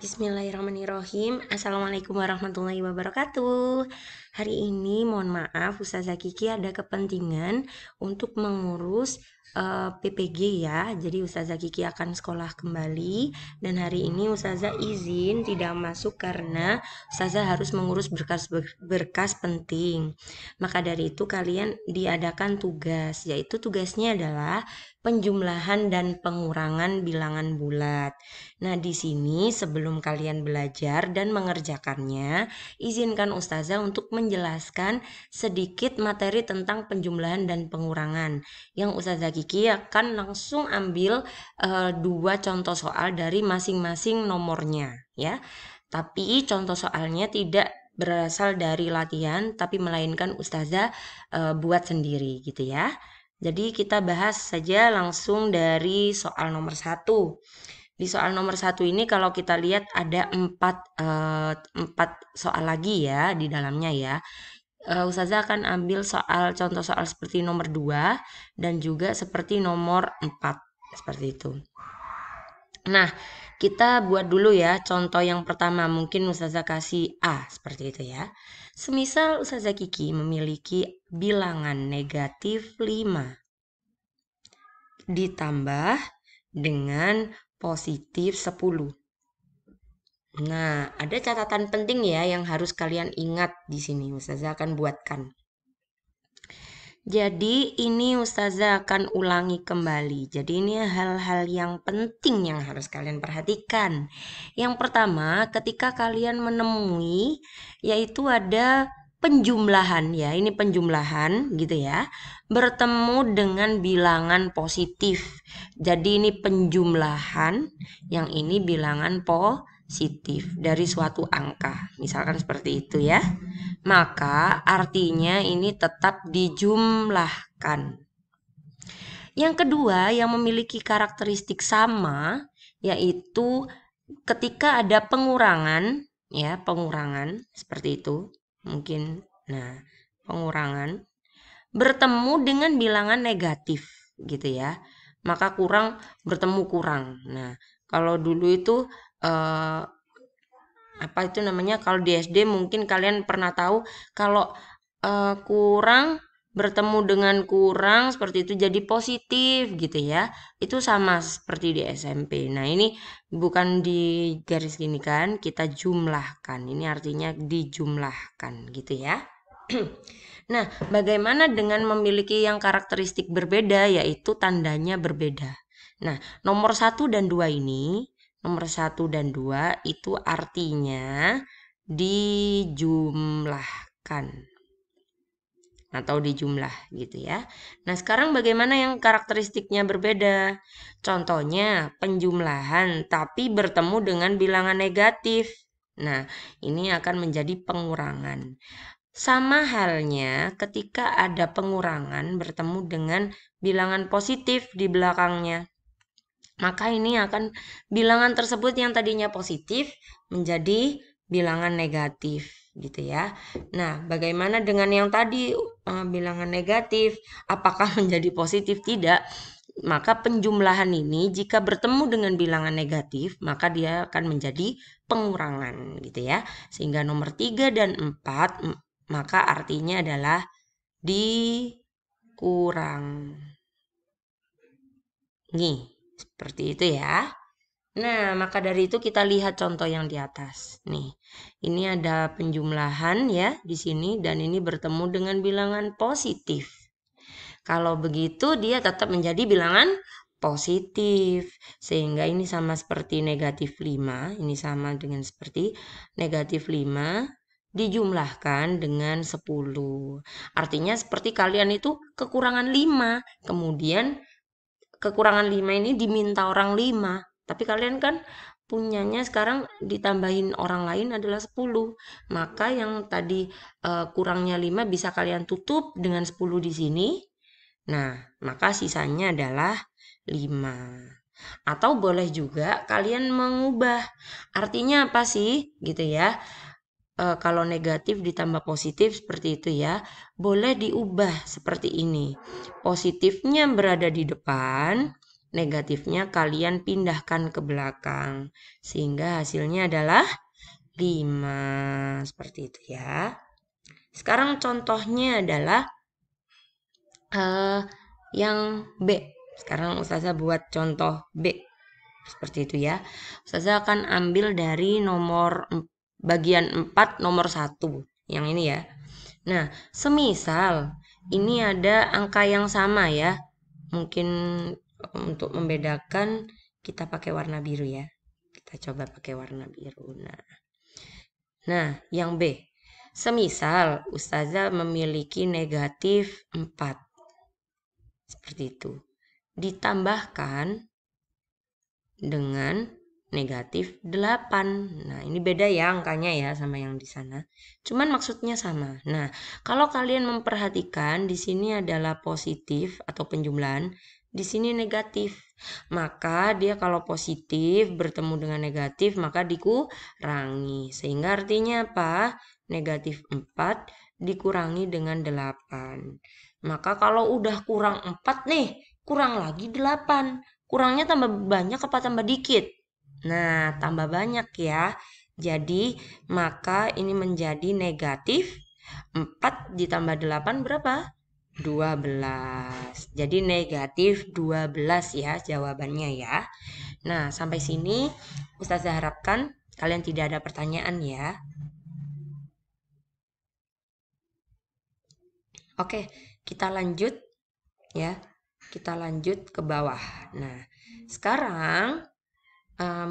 Bismillahirrahmanirrahim. Assalamualaikum warahmatullahi wabarakatuh. Hari ini mohon maaf Ustazah Kiki ada kepentingan untuk mengurus PPG ya. Jadi Ustazah Kiki akan sekolah kembali dan hari ini Ustazah izin tidak masuk karena Ustazah harus mengurus berkas penting. Maka dari itu kalian diadakan tugas, yaitu tugasnya adalah penjumlahan dan pengurangan bilangan bulat. Nah, di sini sebelum kalian belajar dan mengerjakannya, izinkan Ustazah untuk menjelaskan sedikit materi tentang penjumlahan dan pengurangan. Yang Ustazah Kiki akan langsung ambil dua contoh soal dari masing-masing nomornya, ya. Tapi contoh soalnya tidak berasal dari latihan, tapi melainkan Ustazah buat sendiri, gitu ya. Jadi kita bahas saja langsung dari soal nomor 1. Di soal nomor 1 ini kalau kita lihat ada empat soal lagi ya di dalamnya ya. Ustazah akan ambil contoh soal seperti nomor 2 dan juga seperti nomor 4 seperti itu. Nah, kita buat dulu ya contoh yang pertama, mungkin Ustazah kasih A seperti itu ya. Semisal Ustazah Kiki memiliki bilangan negatif 5 ditambah dengan positif 10. Nah, ada catatan penting ya yang harus kalian ingat di sini. Ustazah akan buatkan. Jadi ini Ustazah akan ulangi kembali. Jadi ini hal-hal yang penting yang harus kalian perhatikan. Yang pertama, ketika kalian menemui yaitu ada penjumlahan ya. Ini penjumlahan gitu ya. Bertemu dengan bilangan positif. Jadi ini penjumlahan, yang ini bilangan positif dari suatu angka. Misalkan seperti itu ya. Maka artinya ini tetap dijumlahkan. Yang kedua yang memiliki karakteristik sama yaitu ketika ada pengurangan ya, pengurangan seperti itu. Mungkin pengurangan bertemu dengan bilangan negatif gitu ya. Maka kurang bertemu kurang. Nah, kalau dulu itu apa itu namanya, kalau di SD mungkin kalian pernah tahu kalau kurang bertemu dengan kurang seperti itu jadi positif gitu ya. Itu sama seperti di SMP. Nah, ini bukan di garis gini kan, kita jumlahkan. Ini artinya dijumlahkan gitu ya. Nah, bagaimana dengan memiliki yang karakteristik berbeda yaitu tandanya berbeda. Nah, nomor 1 dan 2 ini, nomor 1 dan 2 itu artinya dijumlahkan atau dijumlah gitu ya. Nah, sekarang bagaimana yang karakteristiknya berbeda? Contohnya penjumlahan tapi bertemu dengan bilangan negatif. Nah, ini akan menjadi pengurangan. Sama halnya ketika ada pengurangan bertemu dengan bilangan positif di belakangnya. Maka ini akan bilangan tersebut yang tadinya positif menjadi bilangan negatif gitu ya. Nah, bagaimana dengan yang tadi bilangan negatif? Apakah menjadi positif? Tidak. Maka penjumlahan ini jika bertemu dengan bilangan negatif, maka dia akan menjadi pengurangan gitu ya. Sehingga nomor 3 dan 4 maka artinya adalah dikurang. Nih, seperti itu ya. Nah, maka dari itu kita lihat contoh yang di atas. Nih, ini ada penjumlahan ya di sini dan ini bertemu dengan bilangan positif. Kalau begitu dia tetap menjadi bilangan positif. Sehingga ini sama seperti negatif 5, ini sama dengan seperti negatif 5 dijumlahkan dengan 10. Artinya seperti kalian itu kekurangan 5, kemudian kekurangan 5 ini diminta orang 5. Tapi kalian kan punyanya sekarang ditambahin orang lain adalah 10. Maka yang tadi kurangnya 5 bisa kalian tutup dengan 10 di sini. Nah, maka sisanya adalah 5. Atau boleh juga kalian mengubah. Artinya apa sih? Gitu ya. Kalau negatif ditambah positif seperti itu ya. Boleh diubah seperti ini. Positifnya berada di depan, negatifnya kalian pindahkan ke belakang. Sehingga hasilnya adalah 5. Seperti itu ya. Sekarang contohnya adalah yang B. Sekarang Ustazah buat contoh B. Seperti itu ya. Ustazah akan ambil dari bagian 4 nomor 1. Yang ini ya. Nah, semisal ini ada angka yang sama ya. Mungkin untuk membedakan kita pakai warna biru ya. Kita coba pakai warna biru. Nah, yang B. Semisal Ustazah memiliki negatif 4. Seperti itu. Ditambahkan dengan negatif 8. Nah, ini beda ya angkanya ya sama yang di sana. Cuman maksudnya sama. Nah, kalau kalian memperhatikan di sini adalah positif atau penjumlahan, di sini negatif. Maka dia kalau positif bertemu dengan negatif maka dikurangi. Sehingga artinya apa? Negatif 4 dikurangi dengan 8. Maka kalau udah kurang 4 nih, kurang lagi 8. Kurangnya tambah banyak apa tambah dikit? Nah, tambah banyak ya. Jadi, maka ini menjadi negatif 4 ditambah 8 berapa? 12. Jadi negatif 12 ya jawabannya ya. Nah, sampai sini Ustazah harapkan kalian tidak ada pertanyaan ya. Oke, kita lanjut ya. Kita lanjut ke bawah. Nah, sekarang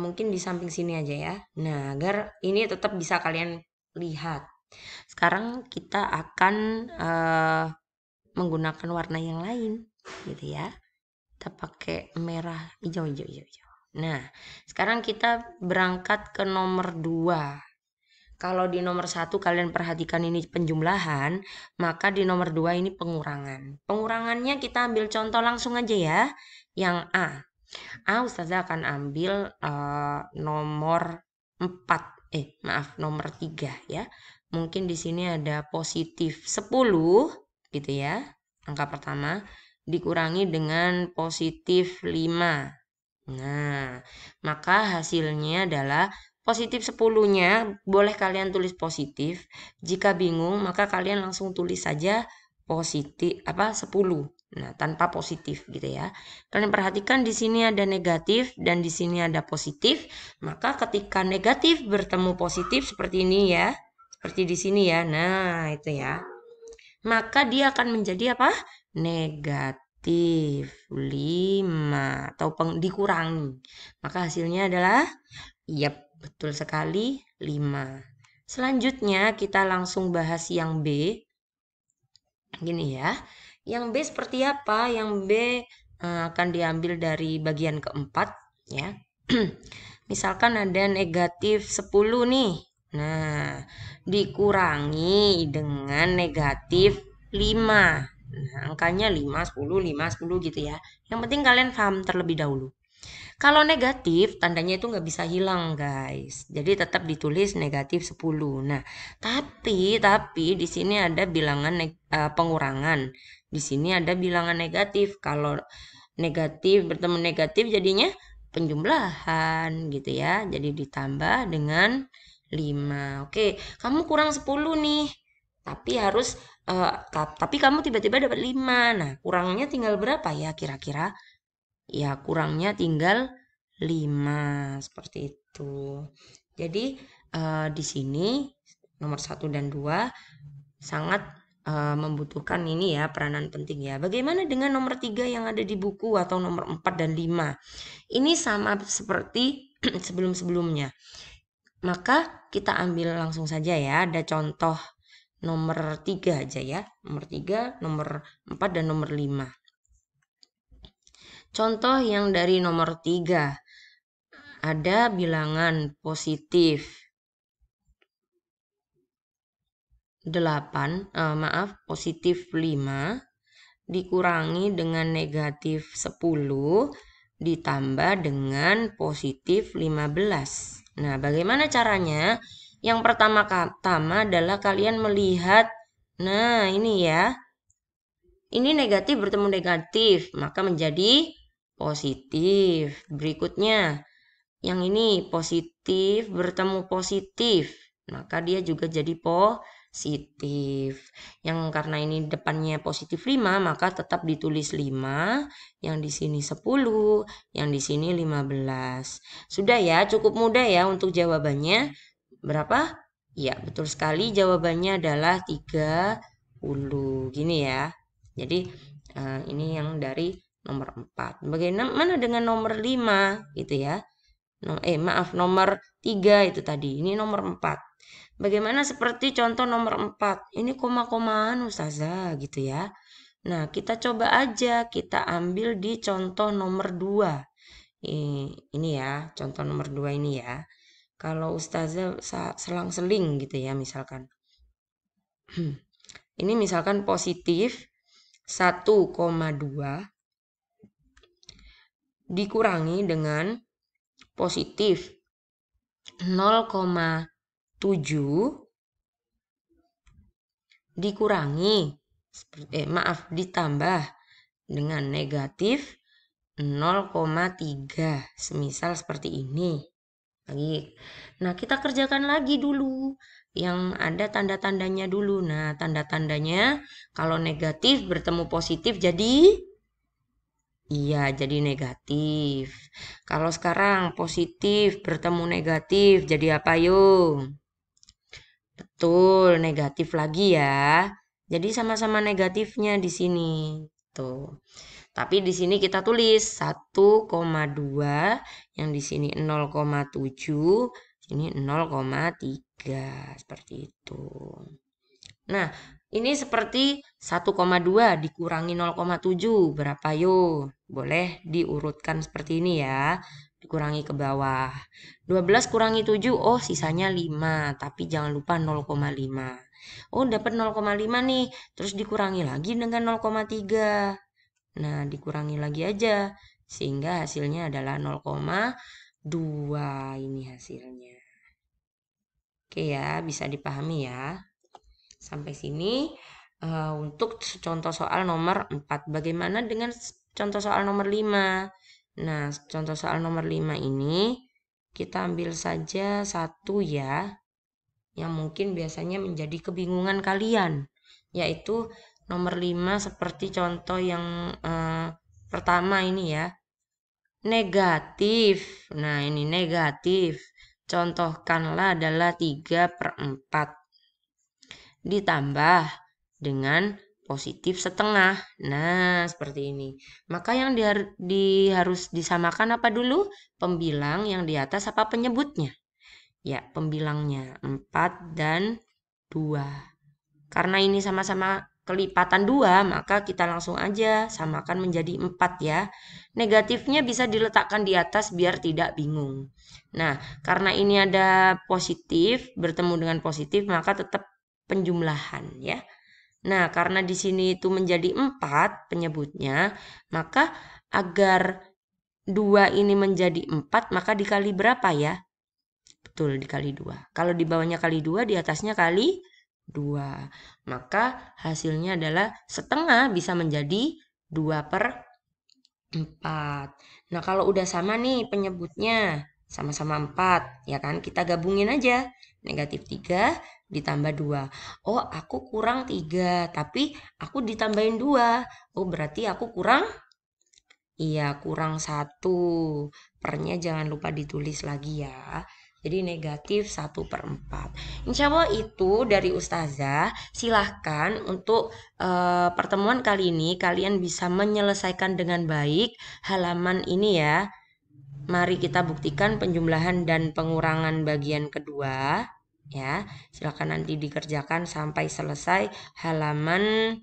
mungkin di samping sini aja ya. Nah, agar ini tetap bisa kalian lihat. Sekarang kita akan menggunakan warna yang lain, gitu ya. Kita pakai merah, hijau. Nah, sekarang kita berangkat ke nomor 2. Kalau di nomor 1 kalian perhatikan ini penjumlahan, maka di nomor 2 ini pengurangan. Pengurangannya kita ambil contoh langsung aja ya. Yang A. Ustazah akan ambil nomor 4. Nomor 3 ya. Mungkin di sini ada positif 10 gitu ya. Angka pertama dikurangi dengan positif 5. Nah, maka hasilnya adalah positif 10-nya boleh kalian tulis positif. Jika bingung maka kalian langsung tulis saja positif 10. Nah, tanpa positif gitu ya. Kalian perhatikan di sini ada negatif dan di sini ada positif. Maka ketika negatif bertemu positif seperti ini ya. Seperti di sini ya. Nah, itu ya. Maka dia akan menjadi apa? Negatif 5 atau dikurangi. Maka hasilnya adalah betul sekali 5. Selanjutnya kita langsung bahas yang B. Gini ya. Yang B seperti apa? Yang B akan diambil dari bagian keempat ya. Misalkan ada negatif 10 nih. Nah, dikurangi dengan negatif 5. Nah, angkanya 5, 10 gitu ya. Yang penting kalian paham terlebih dahulu. Kalau negatif, tandanya itu nggak bisa hilang, guys. Jadi tetap ditulis negatif 10. Nah, tapi di sini ada bilangan pengurangan. Di sini ada bilangan negatif. Kalau negatif bertemu negatif jadinya penjumlahan gitu ya. Jadi ditambah dengan 5. Oke, kamu kurang 10 nih. Tapi kamu tiba-tiba dapat 5. Nah, kurangnya tinggal berapa ya kira-kira? Ya, kurangnya tinggal 5 seperti itu. Jadi di sini nomor 1 dan 2 sangat membutuhkan ini ya, peranan penting ya. Bagaimana dengan nomor 3 yang ada di buku atau nomor 4 dan 5? Ini sama seperti sebelum-sebelumnya. Maka kita ambil langsung saja ya, ada contoh nomor 3 aja ya. Nomor 3, nomor 4 dan nomor 5. Contoh yang dari nomor 3. Ada bilangan positif 5 dikurangi dengan negatif 10 ditambah dengan positif 15. Nah, bagaimana caranya? Yang pertama adalah kalian melihat, nah ini ya. Ini negatif bertemu negatif, maka menjadi positif. Berikutnya, yang ini positif bertemu positif, maka dia juga jadi positif. Yang karena ini depannya positif 5, maka tetap ditulis 5, yang di sini 10, yang di sini 15. Sudah ya, cukup mudah ya untuk jawabannya. Berapa? Ya, betul sekali jawabannya adalah 30. Gini ya. Jadi ini yang dari nomor 4. Bagaimana dengan nomor 5 gitu ya? Nomor 3 itu tadi. Ini nomor 4. Bagaimana seperti contoh nomor 4? Ini koma-komaan Ustazah gitu ya. Nah, kita coba aja kita ambil di contoh nomor 2. Ini ya, contoh nomor 2 ini ya. Kalau Ustazah selang-seling gitu ya misalkan. Ini misalkan positif 1,2 dikurangi dengan positif 0,7 dikurangi ditambah dengan negatif 0,3, semisal seperti ini. Lagi. Nah, kita kerjakan lagi dulu yang ada tanda-tandanya dulu. Nah, tanda-tandanya kalau negatif bertemu positif jadi iya, jadi negatif. Kalau sekarang positif bertemu negatif jadi apa yuk? Betul, negatif lagi ya. Jadi sama-sama negatifnya di sini. Tuh. Tapi di sini kita tulis 1,2, yang di sini 0,7, ini 0,3 seperti itu. Nah, ini seperti 1,2 dikurangi 0,7 berapa yuk? Boleh diurutkan seperti ini ya. Dikurangi ke bawah. 12 kurangi 7, oh sisanya 5, tapi jangan lupa 0,5. Oh, dapat 0,5 nih, terus dikurangi lagi dengan 0,3. Nah, dikurangi lagi aja sehingga hasilnya adalah 0,2 ini hasilnya. Oke ya, bisa dipahami ya. Sampai sini untuk contoh soal nomor 4. Bagaimana dengan contoh soal nomor 5? Nah, contoh soal nomor 5 ini kita ambil saja satu ya, yang mungkin biasanya menjadi kebingungan kalian, yaitu nomor 5 seperti contoh yang pertama ini ya. Negatif. Nah, ini negatif. Contohkanlah adalah 3/4. Ditambah dengan positif setengah. Nah, seperti ini. Maka yang harus disamakan apa dulu? Pembilang yang di atas apa penyebutnya? Ya, pembilangnya 4 dan 2. Karena ini sama-sama kelipatan 2, maka kita langsung aja samakan menjadi 4 ya. Negatifnya bisa diletakkan di atas biar tidak bingung. Nah, karena ini ada positif bertemu dengan positif, maka tetap penjumlahan ya. Nah, karena di sini itu menjadi 4 penyebutnya, maka agar 2 ini menjadi 4, maka dikali berapa ya? Betul, dikali 2. Kalau di bawahnya kali 2, di atasnya kali 2. Maka hasilnya adalah setengah bisa menjadi 2/4. Nah, kalau udah sama nih penyebutnya, sama-sama 4, ya kan? Kita gabungin aja. Negatif 3 ditambah 2. Oh, aku kurang 3, tapi aku ditambahin 2. Oh, berarti aku kurang? Iya, kurang 1. Pernya jangan lupa ditulis lagi ya. Jadi negatif 1/4. Insya Allah itu dari Ustazah. Silahkan untuk pertemuan kali ini kalian bisa menyelesaikan dengan baik halaman ini ya. Mari kita buktikan penjumlahan dan pengurangan bagian kedua. Ya, silakan nanti dikerjakan sampai selesai halaman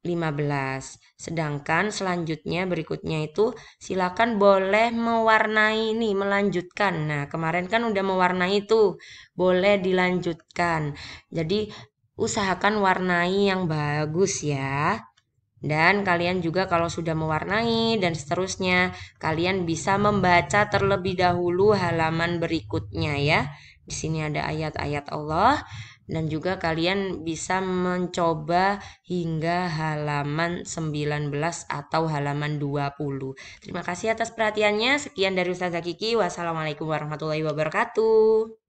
15. Sedangkan selanjutnya berikutnya itu silakan boleh mewarnai nih, melanjutkan. Nah, kemarin kan udah mewarnai itu. Boleh dilanjutkan. Jadi usahakan warnai yang bagus ya. Dan kalian juga kalau sudah mewarnai dan seterusnya, kalian bisa membaca terlebih dahulu halaman berikutnya ya. Di sini ada ayat-ayat Allah. Dan juga kalian bisa mencoba hingga halaman 19 atau halaman 20. Terima kasih atas perhatiannya. Sekian dari Ustazah Kiki. Wassalamualaikum warahmatullahi wabarakatuh.